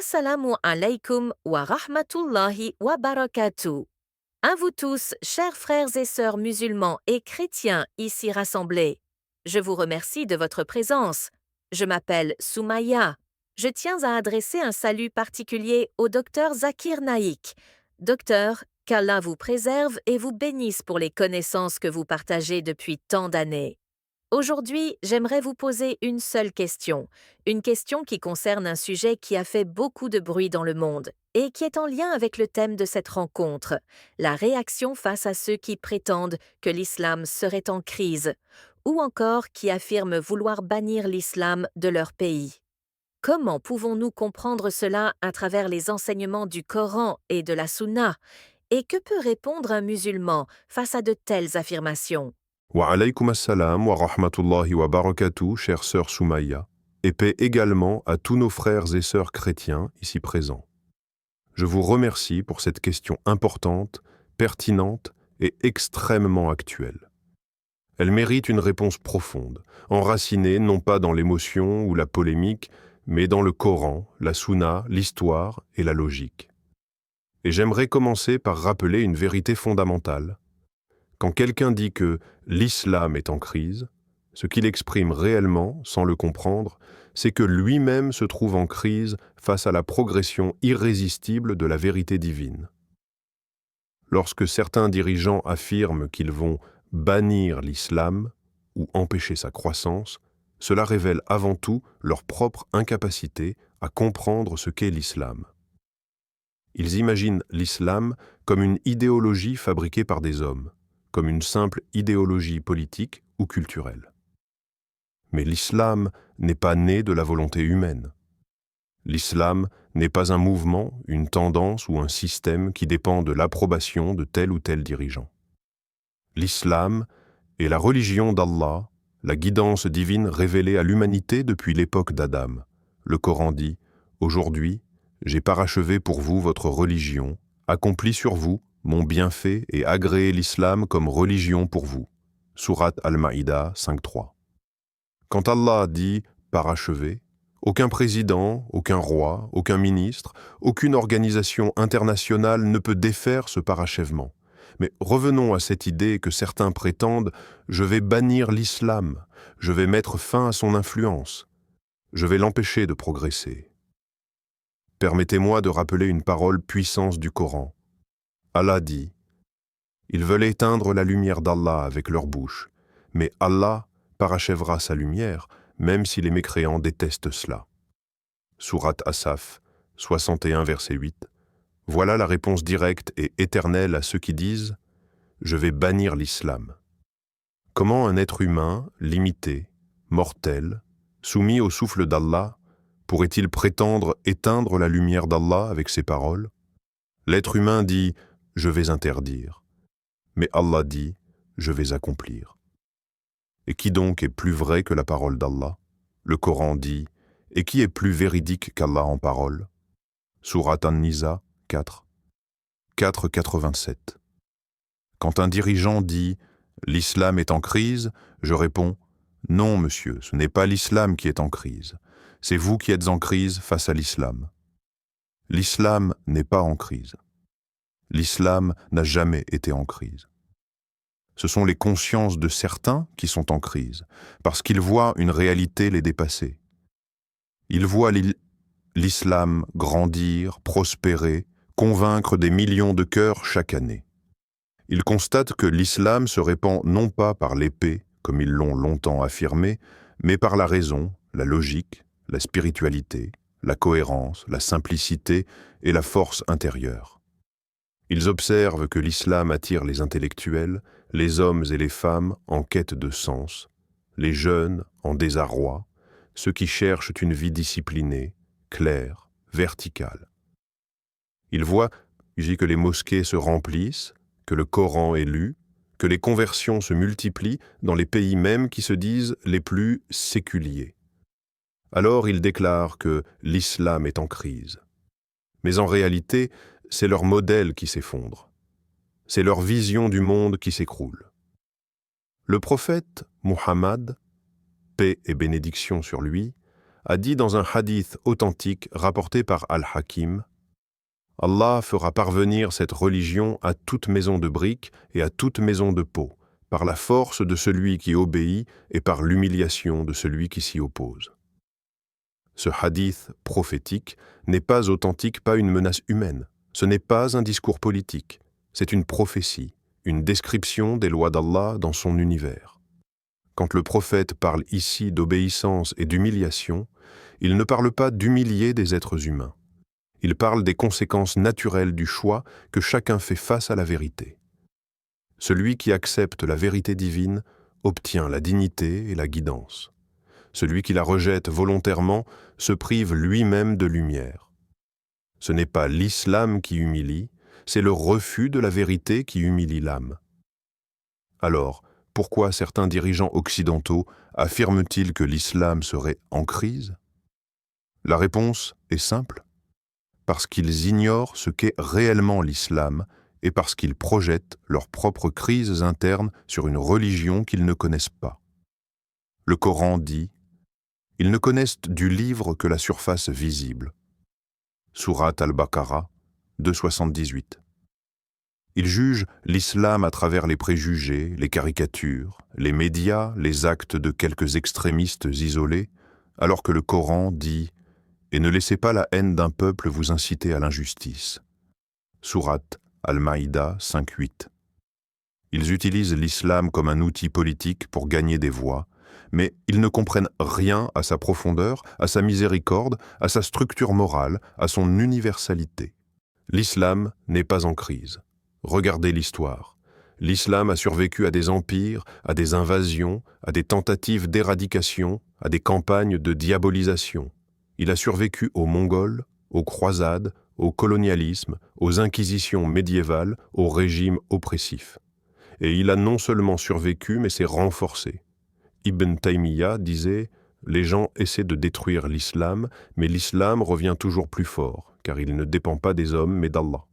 Assalamu alaikum wa rahmatullahi wa barakatuh. À vous tous, chers frères et sœurs musulmans et chrétiens ici rassemblés. Je vous remercie de votre présence. Je m'appelle Soumaya. Je tiens à adresser un salut particulier au docteur Zakir Naïk. Docteur, qu'Allah vous préserve et vous bénisse pour les connaissances que vous partagez depuis tant d'années. Aujourd'hui, j'aimerais vous poser une seule question, une question qui concerne un sujet qui a fait beaucoup de bruit dans le monde et qui est en lien avec le thème de cette rencontre, la réaction face à ceux qui prétendent que l'islam serait en crise, ou encore qui affirment vouloir bannir l'islam de leur pays. Comment pouvons-nous comprendre cela à travers les enseignements du Coran et de la Sunna? Et que peut répondre un musulman face à de telles affirmations? Wa alaykum assalam wa rahmatullahi wa barakatuh, chère sœur Soumaya, et paix également à tous nos frères et sœurs chrétiens ici présents. Je vous remercie pour cette question importante, pertinente et extrêmement actuelle. Elle mérite une réponse profonde, enracinée non pas dans l'émotion ou la polémique, mais dans le Coran, la Sunna, l'histoire et la logique. Et j'aimerais commencer par rappeler une vérité fondamentale. Quand quelqu'un dit que l'islam est en crise, ce qu'il exprime réellement, sans le comprendre, c'est que lui-même se trouve en crise face à la progression irrésistible de la vérité divine. Lorsque certains dirigeants affirment qu'ils vont bannir l'islam ou empêcher sa croissance, cela révèle avant tout leur propre incapacité à comprendre ce qu'est l'islam. Ils imaginent l'islam comme une idéologie fabriquée par des hommes, comme une simple idéologie politique ou culturelle. Mais l'islam n'est pas né de la volonté humaine. L'islam n'est pas un mouvement, une tendance ou un système qui dépend de l'approbation de tel ou tel dirigeant. L'islam est la religion d'Allah, la guidance divine révélée à l'humanité depuis l'époque d'Adam. Le Coran dit « Aujourd'hui, j'ai parachevé pour vous votre religion, accompli sur vous mon bienfait et agréé l'islam comme religion pour vous. » Sourate Al-Maïda 5.3. Quand Allah dit « parachevé », aucun président, aucun roi, aucun ministre, aucune organisation internationale ne peut défaire ce parachèvement. Mais revenons à cette idée que certains prétendent « je vais bannir l'islam, je vais mettre fin à son influence, je vais l'empêcher de progresser ». Permettez-moi de rappeler une parole puissance du Coran. Allah dit « Ils veulent éteindre la lumière d'Allah avec leur bouche, mais Allah parachèvera sa lumière, même si les mécréants détestent cela. » Sourate Asaf, 61, verset 8. Voilà la réponse directe et éternelle à ceux qui disent « Je vais bannir l'islam ». Comment un être humain, limité, mortel, soumis au souffle d'Allah, pourrait-il prétendre éteindre la lumière d'Allah avec ses paroles? L'être humain dit « Je vais interdire », mais Allah dit « Je vais accomplir ». Et qui donc est plus vrai que la parole d'Allah? Le Coran dit « Et qui est plus véridique qu'Allah en parole ?» Sourate An-Nisa 4. 4.87. Quand un dirigeant dit « L'islam est en crise », je réponds « Non, monsieur, ce n'est pas l'islam qui est en crise. C'est vous qui êtes en crise face à l'islam. » L'islam n'est pas en crise. L'islam n'a jamais été en crise. Ce sont les consciences de certains qui sont en crise, parce qu'ils voient une réalité les dépasser. Ils voient l'islam grandir, prospérer, convaincre des millions de cœurs chaque année. Ils constatent que l'islam se répand non pas par l'épée, comme ils l'ont longtemps affirmé, mais par la raison, la logique, la spiritualité, la cohérence, la simplicité et la force intérieure. Ils observent que l'islam attire les intellectuels, les hommes et les femmes en quête de sens, les jeunes en désarroi, ceux qui cherchent une vie disciplinée, claire, verticale. Ils voient que les mosquées se remplissent, que le Coran est lu, que les conversions se multiplient dans les pays même qui se disent les plus séculiers. Alors ils déclarent que l'islam est en crise. Mais en réalité, c'est leur modèle qui s'effondre. C'est leur vision du monde qui s'écroule. Le prophète Muhammad, paix et bénédiction sur lui, a dit dans un hadith authentique rapporté par Al-Hakim: « Allah fera parvenir cette religion à toute maison de briques et à toute maison de peau, par la force de celui qui obéit et par l'humiliation de celui qui s'y oppose. » Ce hadith prophétique n'est pas authentique, pas une menace humaine. Ce n'est pas un discours politique. C'est une prophétie, une description des lois d'Allah dans son univers. Quand le prophète parle ici d'obéissance et d'humiliation, il ne parle pas d'humilier des êtres humains. Il parle des conséquences naturelles du choix que chacun fait face à la vérité. Celui qui accepte la vérité divine obtient la dignité et la guidance. Celui qui la rejette volontairement se prive lui-même de lumière. Ce n'est pas l'islam qui humilie, c'est le refus de la vérité qui humilie l'âme. Alors, pourquoi certains dirigeants occidentaux affirment-ils que l'islam serait en crise? La réponse est simple. Parce qu'ils ignorent ce qu'est réellement l'islam et parce qu'ils projettent leurs propres crises internes sur une religion qu'ils ne connaissent pas. Le Coran dit: « Ils ne connaissent du livre que la surface visible. » Sourate Al-Baqarah, 278. Ils jugent l'islam à travers les préjugés, les caricatures, les médias, les actes de quelques extrémistes isolés, alors que le Coran dit: « Et ne laissez pas la haine d'un peuple vous inciter à l'injustice. » Sourate Al-Maïda 5.8. Ils utilisent l'islam comme un outil politique pour gagner des voix, mais ils ne comprennent rien à sa profondeur, à sa miséricorde, à sa structure morale, à son universalité. L'islam n'est pas en crise. Regardez l'histoire. L'islam a survécu à des empires, à des invasions, à des tentatives d'éradication, à des campagnes de diabolisation. Il a survécu aux Mongols, aux croisades, au colonialisme, aux inquisitions médiévales, aux régimes oppressifs. Et il a non seulement survécu, mais s'est renforcé. Ibn Taymiyyah disait: « Les gens essaient de détruire l'islam, mais l'islam revient toujours plus fort, car il ne dépend pas des hommes, mais d'Allah. »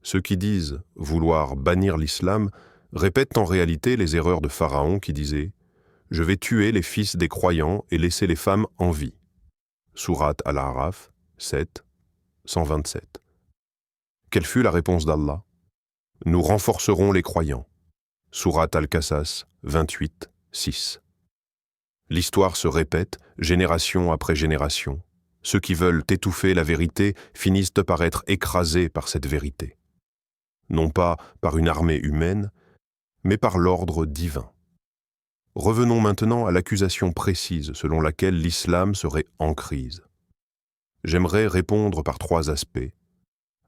Ceux qui disent vouloir bannir l'islam répètent en réalité les erreurs de Pharaon qui disait: « Je vais tuer les fils des croyants et laisser les femmes en vie. » Sourate Al-A'raf 7, 127. Quelle fut la réponse d'Allah? « Nous renforcerons les croyants. » Sourate Al-Qasas 28, 6. L'histoire se répète, génération après génération. Ceux qui veulent étouffer la vérité finissent par être écrasés par cette vérité. Non pas par une armée humaine, mais par l'ordre divin. Revenons maintenant à l'accusation précise selon laquelle l'islam serait en crise. J'aimerais répondre par 3 aspects.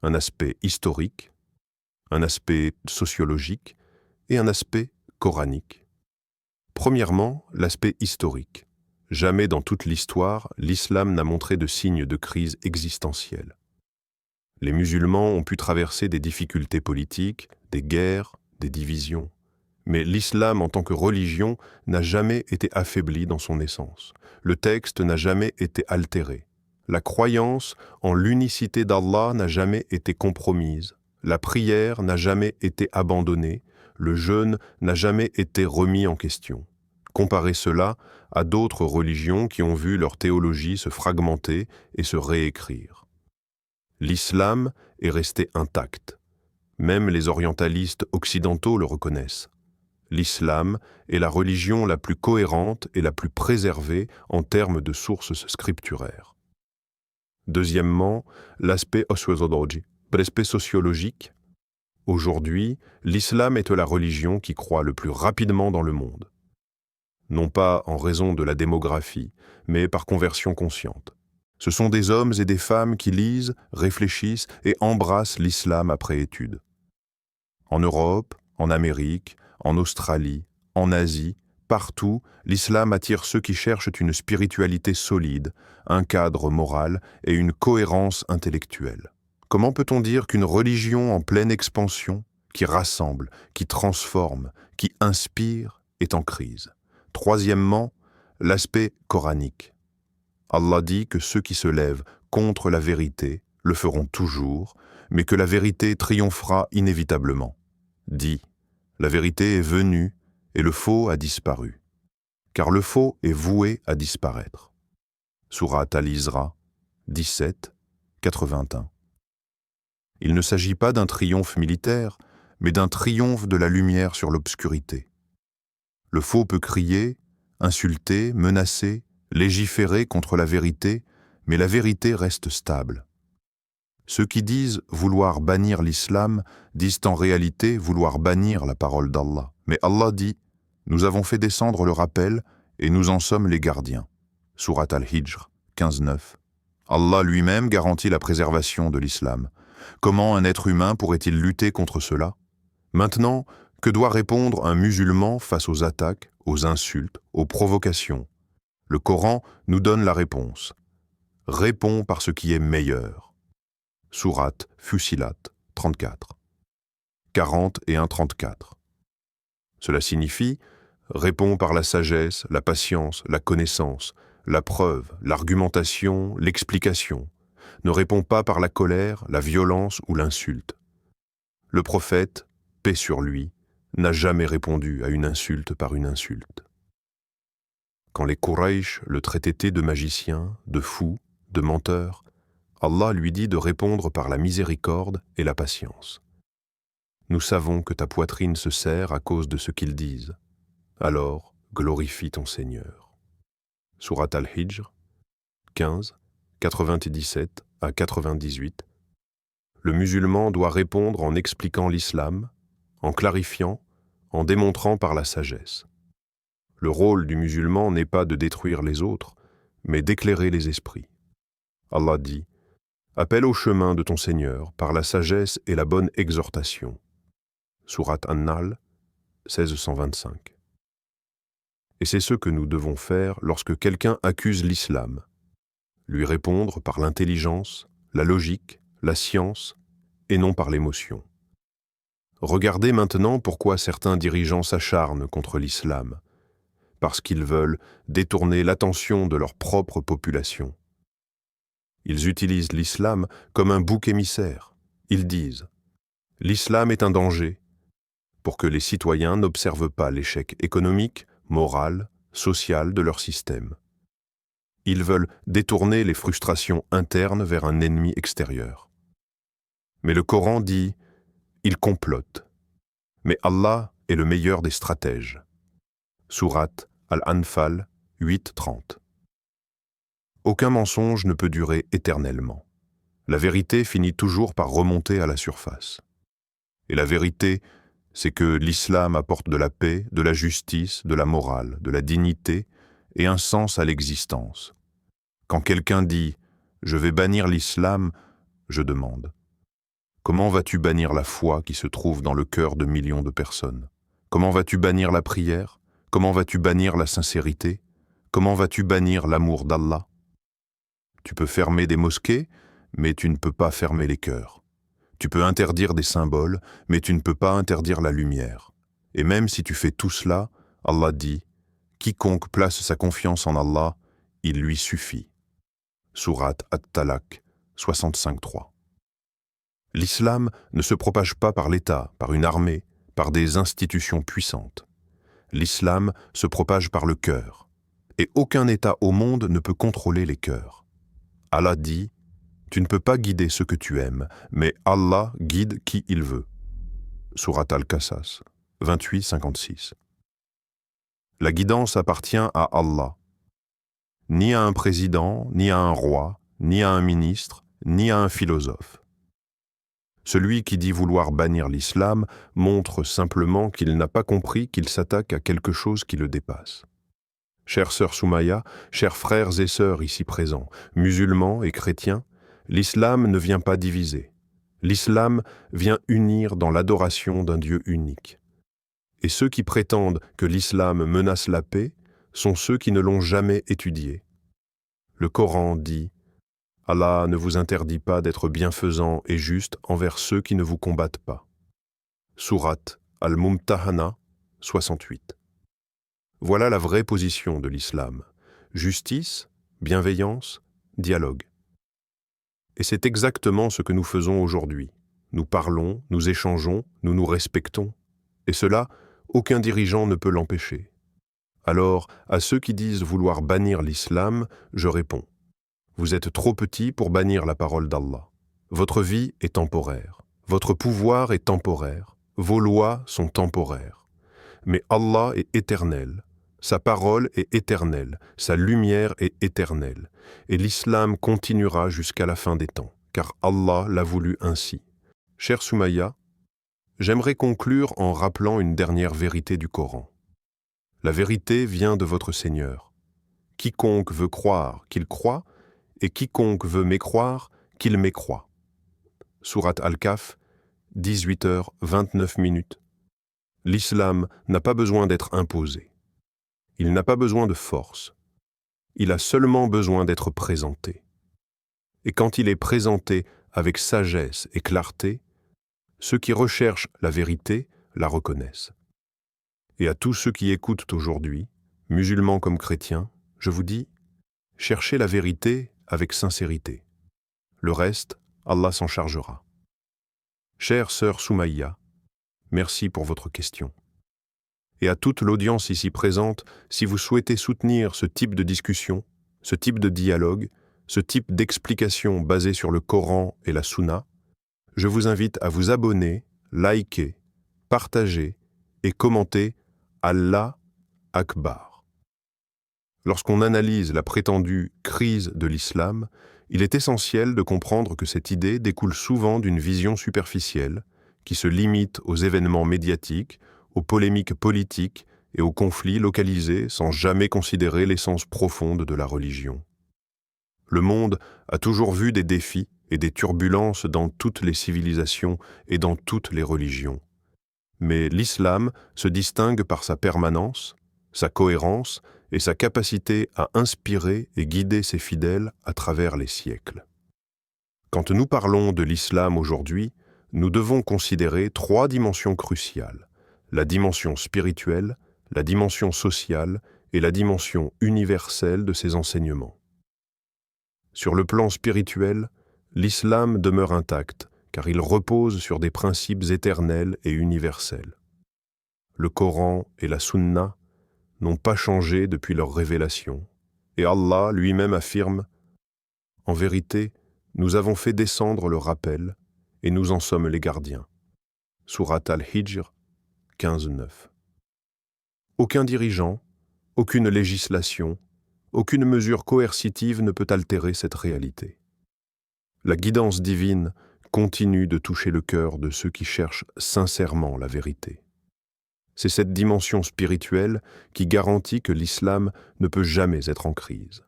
Un aspect historique, un aspect sociologique et un aspect coranique. Premièrement, l'aspect historique. Jamais dans toute l'histoire, l'islam n'a montré de signes de crise existentielle. Les musulmans ont pu traverser des difficultés politiques, des guerres, des divisions. Mais l'islam en tant que religion n'a jamais été affaibli dans son essence. Le texte n'a jamais été altéré. La croyance en l'unicité d'Allah n'a jamais été compromise. La prière n'a jamais été abandonnée. Le jeûne n'a jamais été remis en question. Comparez cela à d'autres religions qui ont vu leur théologie se fragmenter et se réécrire. L'islam est resté intact. Même les orientalistes occidentaux le reconnaissent. L'islam est la religion la plus cohérente et la plus préservée en termes de sources scripturaires. Deuxièmement, l'aspect sociologique. Aujourd'hui, l'islam est la religion qui croît le plus rapidement dans le monde. Non pas en raison de la démographie, mais par conversion consciente. Ce sont des hommes et des femmes qui lisent, réfléchissent et embrassent l'islam après étude. En Europe, en Amérique, en Australie, en Asie, partout, l'islam attire ceux qui cherchent une spiritualité solide, un cadre moral et une cohérence intellectuelle. Comment peut-on dire qu'une religion en pleine expansion, qui rassemble, qui transforme, qui inspire, est en crise? Troisièmement, l'aspect coranique. Allah dit que ceux qui se lèvent contre la vérité le feront toujours, mais que la vérité triomphera inévitablement. Dit: la vérité est venue et le faux a disparu, car le faux est voué à disparaître. Sourate Al-Isra 17, 81. Il ne s'agit pas d'un triomphe militaire, mais d'un triomphe de la lumière sur l'obscurité. Le faux peut crier, insulter, menacer, légiférer contre la vérité, mais la vérité reste stable. Ceux qui disent vouloir bannir l'islam disent en réalité vouloir bannir la parole d'Allah. Mais Allah dit « Nous avons fait descendre le rappel et nous en sommes les gardiens ». Sourate Al-Hijr 15-9. Allah lui-même garantit la préservation de l'islam. Comment un être humain pourrait-il lutter contre cela? Maintenant, que doit répondre un musulman face aux attaques, aux insultes, aux provocations? Le Coran nous donne la réponse. Réponds par ce qui est meilleur. Sourate Fussilat 34. 40 et 1-34. Cela signifie réponds par la sagesse, la patience, la connaissance, la preuve, l'argumentation, l'explication. Ne réponds pas par la colère, la violence ou l'insulte. Le prophète, paix sur lui, n'a jamais répondu à une insulte par une insulte. Quand les Quraysh le traitaient de magicien, de fou, de menteur, Allah lui dit de répondre par la miséricorde et la patience. Nous savons que ta poitrine se serre à cause de ce qu'ils disent. Alors, glorifie ton Seigneur. Sourate Al-Hijr 15, 97 à 98. Le musulman doit répondre en expliquant l'islam, en clarifiant, en démontrant par la sagesse. Le rôle du musulman n'est pas de détruire les autres, mais d'éclairer les esprits. Allah dit « Appelle au chemin de ton Seigneur par la sagesse et la bonne exhortation. » Sourate An-Nahl 1625. Et c'est ce que nous devons faire lorsque quelqu'un accuse l'islam. Lui répondre par l'intelligence, la logique, la science, et non par l'émotion. Regardez maintenant pourquoi certains dirigeants s'acharnent contre l'islam. Parce qu'ils veulent détourner l'attention de leur propre population. Ils utilisent l'islam comme un bouc émissaire. Ils disent « L'islam est un danger » pour que les citoyens n'observent pas l'échec économique, moral, social de leur système. Ils veulent détourner les frustrations internes vers un ennemi extérieur. Mais le Coran dit « Ils complotent ». Mais Allah est le meilleur des stratèges. Sourate Al-Anfal 8-30. Aucun mensonge ne peut durer éternellement. La vérité finit toujours par remonter à la surface. Et la vérité, c'est que l'islam apporte de la paix, de la justice, de la morale, de la dignité et un sens à l'existence. Quand quelqu'un dit « Je vais bannir l'islam », je demande « Comment vas-tu bannir la foi qui se trouve dans le cœur de millions de personnes? Comment vas-tu bannir la prière? Comment vas-tu bannir la sincérité? Comment vas-tu bannir l'amour d'Allah? Tu peux fermer des mosquées, mais tu ne peux pas fermer les cœurs. Tu peux interdire des symboles, mais tu ne peux pas interdire la lumière. Et même si tu fais tout cela, Allah dit « Quiconque place sa confiance en Allah, il lui suffit. » Sourate At-Talaq 65-3. L'islam ne se propage pas par l'État, par une armée, par des institutions puissantes. L'islam se propage par le cœur. Et aucun État au monde ne peut contrôler les cœurs. Allah dit « Tu ne peux pas guider ceux que tu aimes, mais Allah guide qui il veut. » Sourate Al-Qasas 28-56. La guidance appartient à Allah. Ni à un président, ni à un roi, ni à un ministre, ni à un philosophe. Celui qui dit vouloir bannir l'islam montre simplement qu'il n'a pas compris qu'il s'attaque à quelque chose qui le dépasse. Chère sœur Soumaya, chers frères et sœurs ici présents, musulmans et chrétiens, l'islam ne vient pas diviser. L'islam vient unir dans l'adoration d'un Dieu unique. Et ceux qui prétendent que l'islam menace la paix sont ceux qui ne l'ont jamais étudié. Le Coran dit « Allah ne vous interdit pas d'être bienfaisant et juste envers ceux qui ne vous combattent pas. » Sourate Al-Mumtahana 68. Voilà la vraie position de l'islam. Justice, bienveillance, dialogue. Et c'est exactement ce que nous faisons aujourd'hui. Nous parlons, nous échangeons, nous nous respectons. Et cela, aucun dirigeant ne peut l'empêcher. Alors, à ceux qui disent vouloir bannir l'islam, je réponds Vous êtes trop petit pour bannir la parole d'Allah. Votre vie est temporaire. Votre pouvoir est temporaire. Vos lois sont temporaires. Mais Allah est éternel. Sa parole est éternelle. Sa lumière est éternelle. Et l'islam continuera jusqu'à la fin des temps, car Allah l'a voulu ainsi. Chère Soumaïa, j'aimerais conclure en rappelant une dernière vérité du Coran. La vérité vient de votre Seigneur. Quiconque veut croire qu'il croit, et quiconque veut mécroire qu'il mécroit. Sourate Al-Kahf, 18h29. L'islam n'a pas besoin d'être imposé. Il n'a pas besoin de force. Il a seulement besoin d'être présenté. Et quand il est présenté avec sagesse et clarté, ceux qui recherchent la vérité la reconnaissent. Et à tous ceux qui écoutent aujourd'hui, musulmans comme chrétiens, je vous dis, cherchez la vérité avec sincérité. Le reste, Allah s'en chargera. Chère sœur Soumaïa, merci pour votre question. Et à toute l'audience ici présente, si vous souhaitez soutenir ce type de discussion, ce type de dialogue, ce type d'explication basée sur le Coran et la Sunna, je vous invite à vous abonner, liker, partager et commenter Allah Akbar. Lorsqu'on analyse la prétendue crise de l'islam, il est essentiel de comprendre que cette idée découle souvent d'une vision superficielle qui se limite aux événements médiatiques, aux polémiques politiques et aux conflits localisés sans jamais considérer l'essence profonde de la religion. Le monde a toujours vu des défis et des turbulences dans toutes les civilisations et dans toutes les religions. Mais l'islam se distingue par sa permanence, sa cohérence et sa capacité à inspirer et guider ses fidèles à travers les siècles. Quand nous parlons de l'islam aujourd'hui, nous devons considérer 3 dimensions cruciales: la dimension spirituelle, la dimension sociale et la dimension universelle de ses enseignements. Sur le plan spirituel, l'islam demeure intact, car il repose sur des principes éternels et universels. Le Coran et la Sunna n'ont pas changé depuis leur révélation, et Allah lui-même affirme « En vérité, nous avons fait descendre le rappel, et nous en sommes les gardiens. » Sourate Al-Hijr, 15-9. Aucun dirigeant, aucune législation, aucune mesure coercitive ne peut altérer cette réalité. La guidance divine continue de toucher le cœur de ceux qui cherchent sincèrement la vérité. C'est cette dimension spirituelle qui garantit que l'islam ne peut jamais être en crise,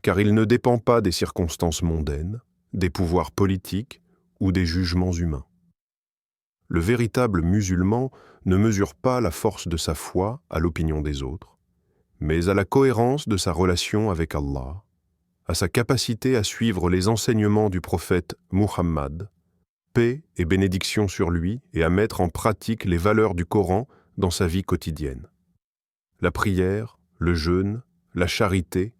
car il ne dépend pas des circonstances mondaines, des pouvoirs politiques ou des jugements humains. Le véritable musulman ne mesure pas la force de sa foi à l'opinion des autres, mais à la cohérence de sa relation avec Allah, à sa capacité à suivre les enseignements du prophète Muhammad, paix et bénédiction sur lui, et à mettre en pratique les valeurs du Coran dans sa vie quotidienne. La prière, le jeûne, la charité,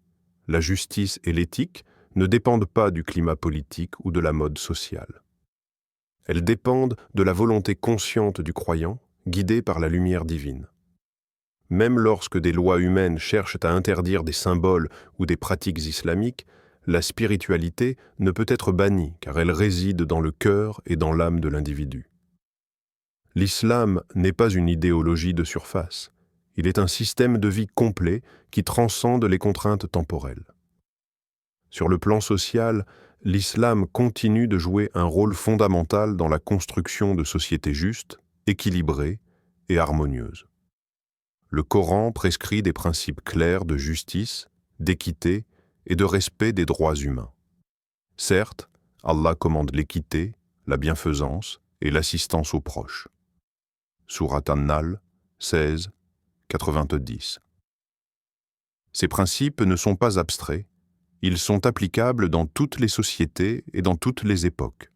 la justice et l'éthique ne dépendent pas du climat politique ou de la mode sociale. Elles dépendent de la volonté consciente du croyant, guidée par la lumière divine. Même lorsque des lois humaines cherchent à interdire des symboles ou des pratiques islamiques, la spiritualité ne peut être bannie car elle réside dans le cœur et dans l'âme de l'individu. L'islam n'est pas une idéologie de surface, il est un système de vie complet qui transcende les contraintes temporelles. Sur le plan social, l'islam continue de jouer un rôle fondamental dans la construction de sociétés justes, équilibrées et harmonieuses. Le Coran prescrit des principes clairs de justice, d'équité et de respect des droits humains. Certes, Allah commande l'équité, la bienfaisance et l'assistance aux proches. Sourate An-Nahl, 16, 90. Ces principes ne sont pas abstraits, ils sont applicables dans toutes les sociétés et dans toutes les époques.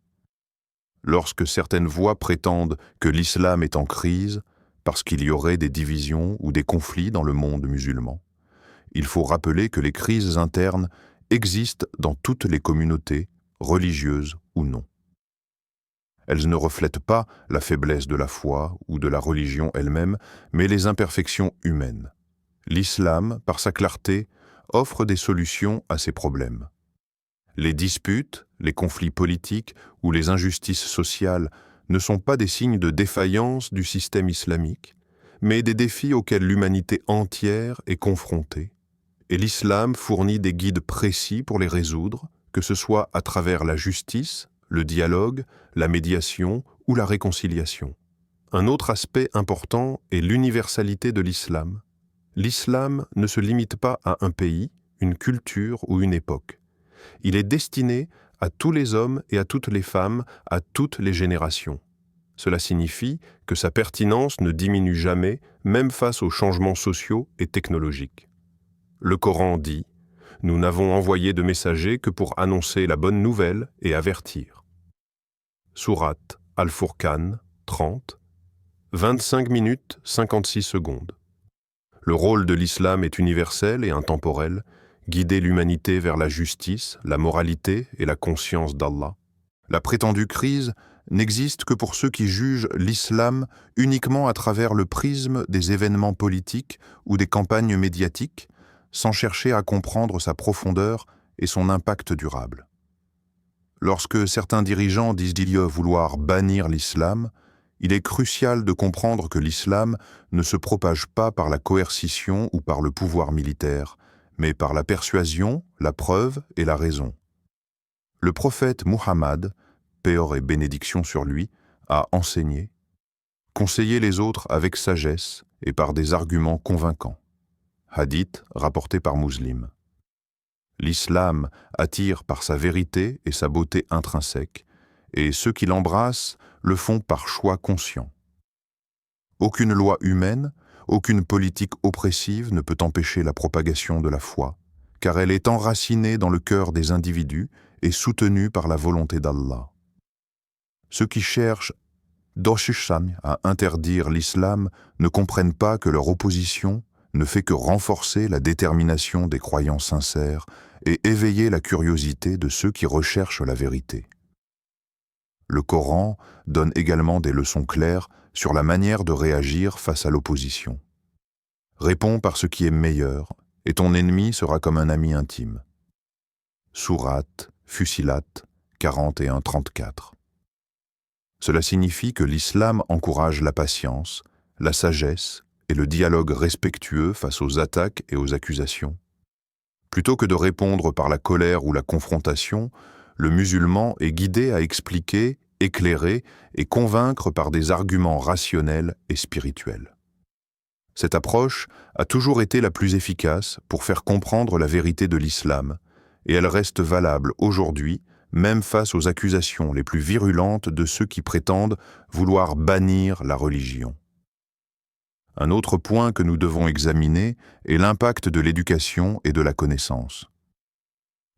Lorsque certaines voix prétendent que l'islam est en crise parce qu'il y aurait des divisions ou des conflits dans le monde musulman, il faut rappeler que les crises internes existent dans toutes les communautés, religieuses ou non. Elles ne reflètent pas la faiblesse de la foi ou de la religion elle-même, mais les imperfections humaines. L'islam, par sa clarté, offre des solutions à ces problèmes. Les disputes, les conflits politiques ou les injustices sociales ne sont pas des signes de défaillance du système islamique, mais des défis auxquels l'humanité entière est confrontée. Et l'islam fournit des guides précis pour les résoudre, que ce soit à travers la justice, le dialogue, la médiation ou la réconciliation. Un autre aspect important est l'universalité de l'islam. L'islam ne se limite pas à un pays, une culture ou une époque. Il est destiné à tous les hommes et à toutes les femmes, à toutes les générations. Cela signifie que sa pertinence ne diminue jamais, même face aux changements sociaux et technologiques. Le Coran dit « Nous n'avons envoyé de messagers que pour annoncer la bonne nouvelle et avertir ». Sourate Al-Furqan 30, 25 minutes 56 secondes. Le rôle de l'islam est universel et intemporel, guider l'humanité vers la justice, la moralité et la conscience d'Allah. La prétendue crise n'existe que pour ceux qui jugent l'islam uniquement à travers le prisme des événements politiques ou des campagnes médiatiques, sans chercher à comprendre sa profondeur et son impact durable. Lorsque certains dirigeants disent vouloir bannir l'islam, il est crucial de comprendre que l'islam ne se propage pas par la coercition ou par le pouvoir militaire, mais par la persuasion, la preuve et la raison. Le prophète Muhammad, paix et bénédiction sur lui, a enseigné « Conseillez les autres avec sagesse et par des arguments convaincants ». Hadith rapporté par Muslim. L'islam attire par sa vérité et sa beauté intrinsèque, et ceux qui l'embrassent le font par choix conscient. Aucune loi humaine, aucune politique oppressive ne peut empêcher la propagation de la foi, car elle est enracinée dans le cœur des individus et soutenue par la volonté d'Allah. Ceux qui cherchent à interdire l'islam ne comprennent pas que leur opposition ne fait que renforcer la détermination des croyants sincères et éveiller la curiosité de ceux qui recherchent la vérité. Le Coran donne également des leçons claires sur la manière de réagir face à l'opposition. Réponds par ce qui est meilleur, et ton ennemi sera comme un ami intime. Sourate Fussilat 41-34. Cela signifie que l'islam encourage la patience, la sagesse et le dialogue respectueux face aux attaques et aux accusations. Plutôt que de répondre par la colère ou la confrontation, le musulman est guidé à expliquer, éclairer et convaincre par des arguments rationnels et spirituels. Cette approche a toujours été la plus efficace pour faire comprendre la vérité de l'islam, et elle reste valable aujourd'hui, même face aux accusations les plus virulentes de ceux qui prétendent vouloir bannir la religion. Un autre point que nous devons examiner est l'impact de l'éducation et de la connaissance.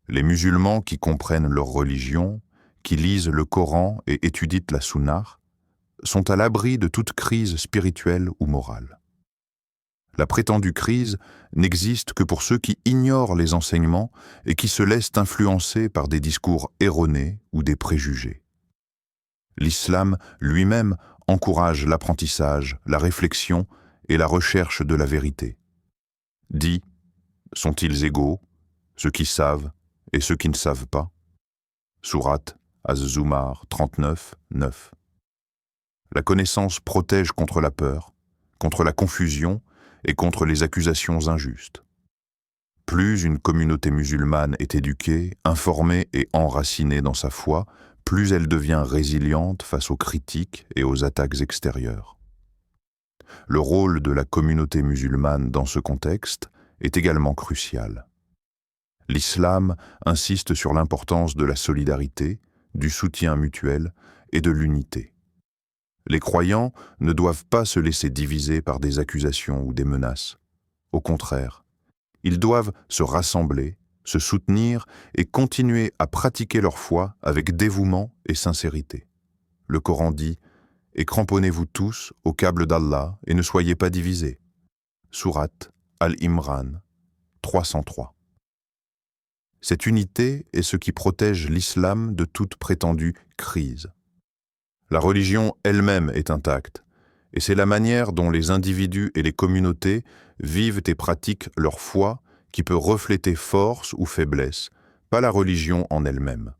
Les musulmans qui comprennent leur religion, qui lisent le Coran et étudient la Sunna, sont à l'abri de toute crise spirituelle ou morale. La prétendue crise n'existe que pour ceux qui ignorent les enseignements et qui se laissent influencer par des discours erronés ou des préjugés. L'islam lui-même encourage l'apprentissage, la réflexion et la recherche de la vérité. Dit, sont-ils égaux, ceux qui savent et ceux qui ne savent pas? Sourate Az-Zumar 39, 9. La connaissance protège contre la peur, contre la confusion et contre les accusations injustes. Plus une communauté musulmane est éduquée, informée et enracinée dans sa foi, plus elle devient résiliente face aux critiques et aux attaques extérieures. Le rôle de la communauté musulmane dans ce contexte est également crucial. L'islam insiste sur l'importance de la solidarité, du soutien mutuel et de l'unité. Les croyants ne doivent pas se laisser diviser par des accusations ou des menaces. Au contraire, ils doivent se rassembler, se soutenir et continuer à pratiquer leur foi avec dévouement et sincérité. Le Coran dit « Et cramponnez-vous tous au câble d'Allah et ne soyez pas divisés » Sourate Al-Imran 303. Cette unité est ce qui protège l'islam de toute prétendue crise. La religion elle-même est intacte, et c'est la manière dont les individus et les communautés vivent et pratiquent leur foi qui peut refléter force ou faiblesse, pas la religion en elle-même.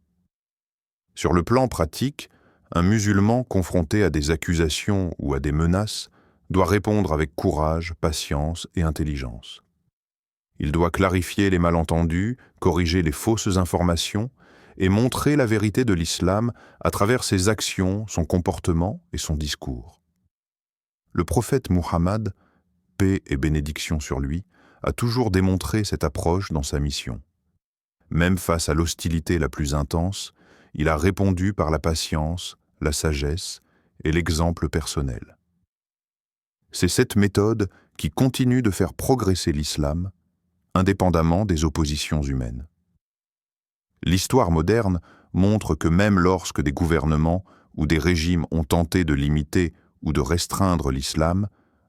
Sur le plan pratique, un musulman confronté à des accusations ou à des menaces doit répondre avec courage, patience et intelligence. Il doit clarifier les malentendus, corriger les fausses informations et montrer la vérité de l'islam à travers ses actions, son comportement et son discours. Le prophète Muhammad, paix et bénédiction sur lui, a toujours démontré cette approche dans sa mission. Même face à l'hostilité la plus intense, il a répondu par la patience, la sagesse et l'exemple personnel. C'est cette méthode qui continue de faire progresser l'islam, indépendamment des oppositions humaines. L'histoire moderne montre que même lorsque des gouvernements ou des régimes ont tenté de limiter ou de restreindre l'islam,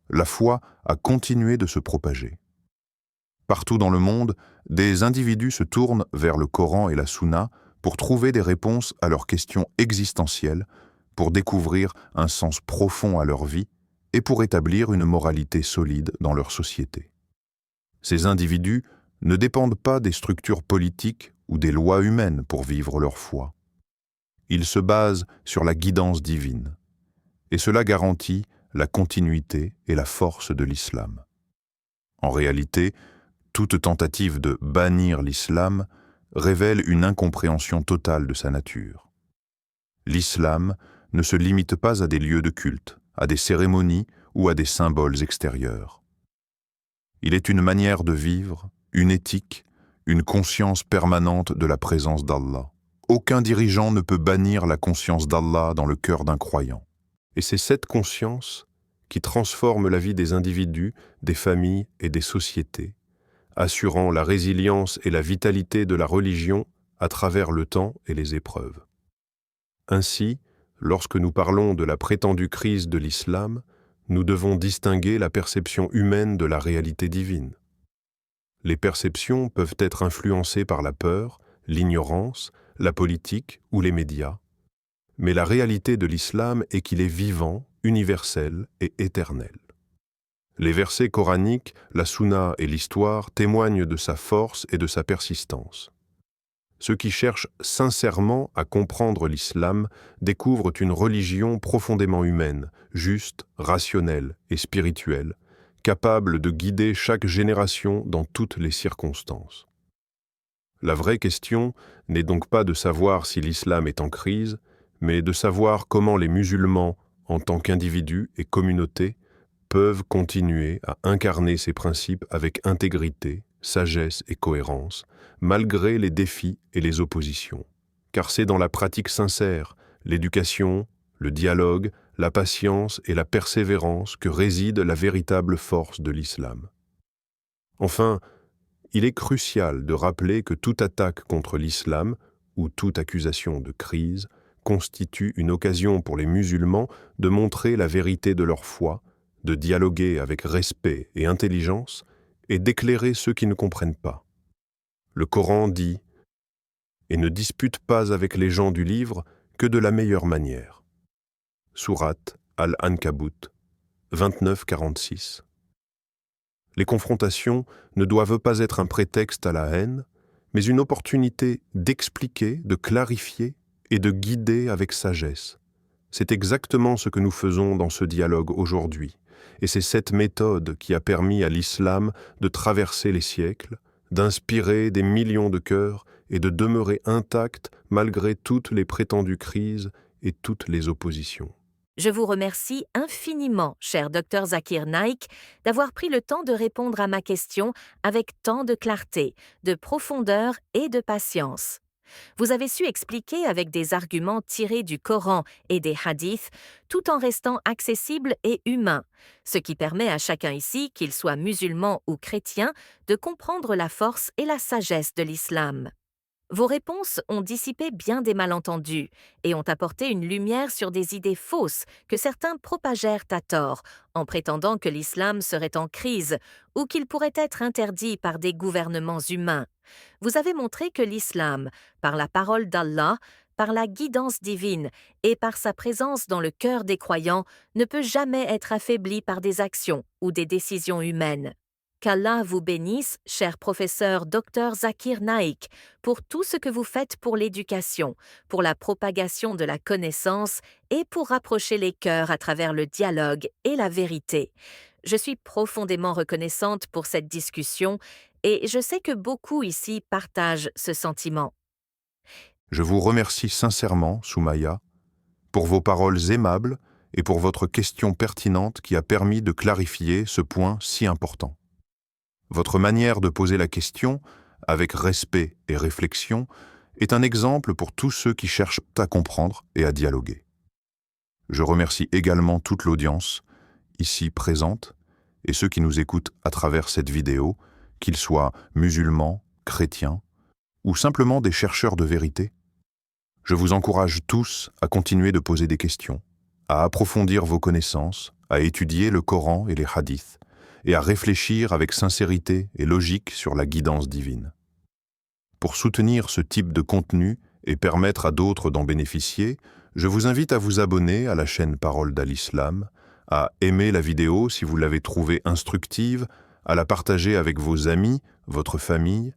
la foi a continué de se propager. Partout dans le monde, des individus se tournent vers le Coran et la Sunna pour trouver des réponses à leurs questions existentielles, pour découvrir un sens profond à leur vie et pour établir une moralité solide dans leur société. Ces individus ne dépendent pas des structures politiques ou des lois humaines pour vivre leur foi. Ils se basent sur la guidance divine, et cela garantit la continuité et la force de l'islam. En réalité, toute tentative de bannir l'islam révèle une incompréhension totale de sa nature. L'islam ne se limite pas à des lieux de culte, à des cérémonies ou à des symboles extérieurs. Il est une manière de vivre, une éthique, une conscience permanente de la présence d'Allah. Aucun dirigeant ne peut bannir la conscience d'Allah dans le cœur d'un croyant. Et c'est cette conscience qui transforme la vie des individus, des familles et des sociétés, assurant la résilience et la vitalité de la religion à travers le temps et les épreuves. Ainsi, lorsque nous parlons de la prétendue crise de l'islam, nous devons distinguer la perception humaine de la réalité divine. Les perceptions peuvent être influencées par la peur, l'ignorance, la politique ou les médias, mais la réalité de l'islam est qu'il est vivant, universel et éternel. Les versets coraniques, la Sunna et l'histoire témoignent de sa force et de sa persistance. Ceux qui cherchent sincèrement à comprendre l'islam découvrent une religion profondément humaine, juste, rationnelle et spirituelle, capable de guider chaque génération dans toutes les circonstances. La vraie question n'est donc pas de savoir si l'islam est en crise, mais de savoir comment les musulmans, en tant qu'individus et communautés, peuvent continuer à incarner ces principes avec intégrité, sagesse et cohérence, malgré les défis et les oppositions. Car c'est dans la pratique sincère, l'éducation, le dialogue, la patience et la persévérance que réside la véritable force de l'islam. Enfin, il est crucial de rappeler que toute attaque contre l'islam, ou toute accusation de crise, constitue une occasion pour les musulmans de montrer la vérité de leur foi, de dialoguer avec respect et intelligence, et d'éclairer ceux qui ne comprennent pas. Le Coran dit « Et ne dispute pas avec les gens du livre que de la meilleure manière ». Sourate Al-Ankabut 29-46. Les confrontations ne doivent pas être un prétexte à la haine, mais une opportunité d'expliquer, de clarifier et de guider avec sagesse. C'est exactement ce que nous faisons dans ce dialogue aujourd'hui, et c'est cette méthode qui a permis à l'islam de traverser les siècles, d'inspirer des millions de cœurs et de demeurer intact malgré toutes les prétendues crises et toutes les oppositions. Je vous remercie infiniment, cher Dr Zakir Naik, d'avoir pris le temps de répondre à ma question avec tant de clarté, de profondeur et de patience. Vous avez su expliquer avec des arguments tirés du Coran et des hadiths, tout en restant accessible et humain, ce qui permet à chacun ici, qu'il soit musulman ou chrétien, de comprendre la force et la sagesse de l'islam. Vos réponses ont dissipé bien des malentendus et ont apporté une lumière sur des idées fausses que certains propagèrent à tort, en prétendant que l'islam serait en crise ou qu'il pourrait être interdit par des gouvernements humains. Vous avez montré que l'islam, par la parole d'Allah, par la guidance divine et par sa présence dans le cœur des croyants, ne peut jamais être affaibli par des actions ou des décisions humaines. Qu'Allah vous bénisse, cher professeur Dr Zakir Naik, pour tout ce que vous faites pour l'éducation, pour la propagation de la connaissance et pour rapprocher les cœurs à travers le dialogue et la vérité. Je suis profondément reconnaissante pour cette discussion et je sais que beaucoup ici partagent ce sentiment. Je vous remercie sincèrement, Soumaya, pour vos paroles aimables et pour votre question pertinente qui a permis de clarifier ce point si important. Votre manière de poser la question, avec respect et réflexion, est un exemple pour tous ceux qui cherchent à comprendre et à dialoguer. Je remercie également toute l'audience, ici présente, et ceux qui nous écoutent à travers cette vidéo, qu'ils soient musulmans, chrétiens, ou simplement des chercheurs de vérité. Je vous encourage tous à continuer de poser des questions, à approfondir vos connaissances, à étudier le Coran et les hadiths, et à réfléchir avec sincérité et logique sur la guidance divine. Pour soutenir ce type de contenu et permettre à d'autres d'en bénéficier, je vous invite à vous abonner à la chaîne Parole d'Al-Islam, à aimer la vidéo si vous l'avez trouvée instructive, à la partager avec vos amis, votre famille,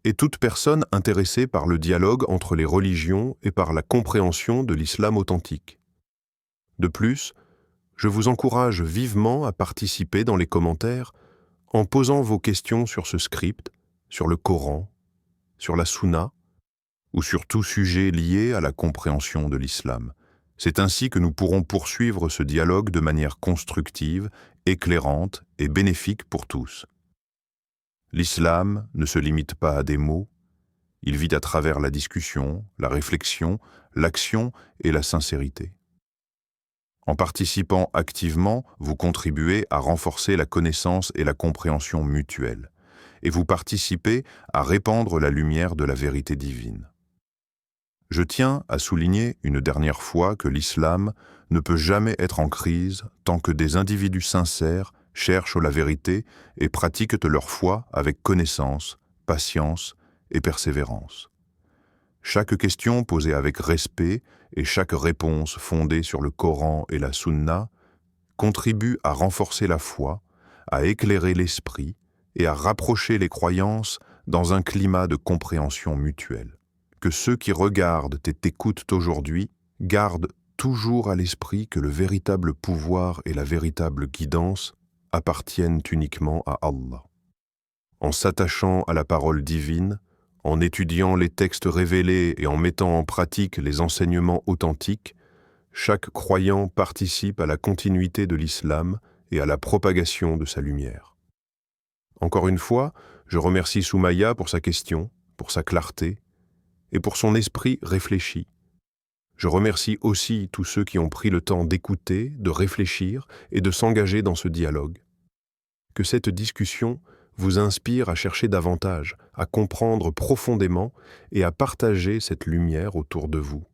et toute personne intéressée par le dialogue entre les religions et par la compréhension de l'islam authentique. De plus, je vous encourage vivement à participer dans les commentaires en posant vos questions sur ce script, sur le Coran, sur la Sunna ou sur tout sujet lié à la compréhension de l'islam. C'est ainsi que nous pourrons poursuivre ce dialogue de manière constructive, éclairante et bénéfique pour tous. L'islam ne se limite pas à des mots, il vit à travers la discussion, la réflexion, l'action et la sincérité. En participant activement, vous contribuez à renforcer la connaissance et la compréhension mutuelle, et vous participez à répandre la lumière de la vérité divine. Je tiens à souligner une dernière fois que l'islam ne peut jamais être en crise tant que des individus sincères cherchent la vérité et pratiquent leur foi avec connaissance, patience et persévérance. Chaque question posée avec respect et chaque réponse fondée sur le Coran et la Sunna contribue à renforcer la foi, à éclairer l'esprit et à rapprocher les croyances dans un climat de compréhension mutuelle. Que ceux qui regardent et t'écoutent aujourd'hui gardent toujours à l'esprit que le véritable pouvoir et la véritable guidance appartiennent uniquement à Allah. En s'attachant à la parole divine, en étudiant les textes révélés et en mettant en pratique les enseignements authentiques, chaque croyant participe à la continuité de l'islam et à la propagation de sa lumière. Encore une fois, je remercie Soumaya pour sa question, pour sa clarté et pour son esprit réfléchi. Je remercie aussi tous ceux qui ont pris le temps d'écouter, de réfléchir et de s'engager dans ce dialogue. Que cette discussion vous inspire à chercher davantage, à comprendre profondément et à partager cette lumière autour de vous.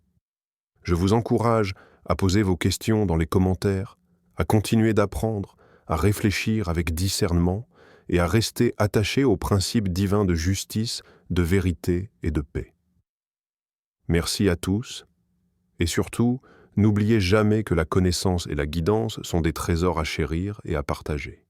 Je vous encourage à poser vos questions dans les commentaires, à continuer d'apprendre, à réfléchir avec discernement et à rester attaché aux principes divins de justice, de vérité et de paix. Merci à tous et surtout, n'oubliez jamais que la connaissance et la guidance sont des trésors à chérir et à partager.